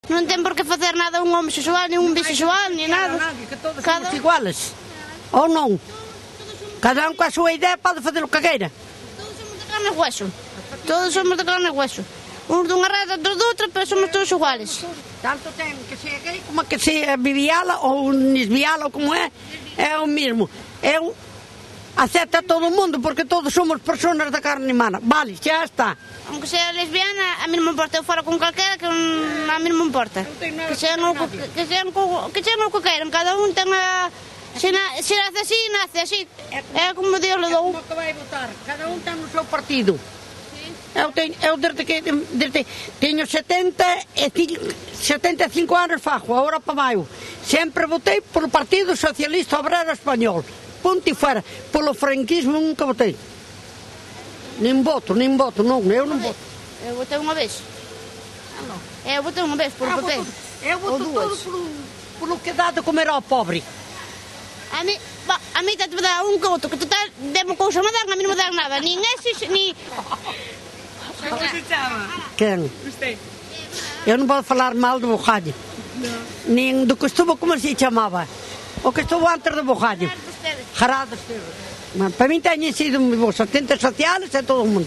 Non ten por que facer nada un homosexual, nin un bisexual, nin nada. Que todos somos iguales. Ou non? Cada un coa súa idea pode fazer o que queira. Todos somos de carne e hueso. Todos somos de carne e hueso. Uns dunha raza, outros doutra, pero somos todos iguales. Tanto ten que sea gay como que sea biviala ou lesbiala ou como é o mesmo. Eu acepto a todo o mundo porque todos somos personas da carne humana. Vale, xa está. Aunque sea lesbiana, a mí non me importa, eu fora con calquera que a mí non me importa. Que sean o que queiran, cada un ten a... Se nace así. É como Dios lo dou. É como que vai votar, cada un ten o seu partido. Eu desde que teño 75 anos fajo, agora para maio. Sempre votei polo Partido Socialista Obrero Español. Punto e fuera. Polo franquismo nunca votei. Nin voto, non, eu non voto. Eu votei unha vez. Eu votei unha vez polo PP. Eu voto todo polo que dá de comer ao pobre. A mí te dá un que outro, que total, demo cousa me dan, a mí non me dan nada. Nin eses, ni... Como se chama? Quen? Usted. Eu non podo falar mal do Bojallo. Nin do que estuvo, como se chamaba? O que estuvo antes do Bojallo. Gerardo Esteves. Para min teñen sido moi bons, asistentes sociales e todo o mundo.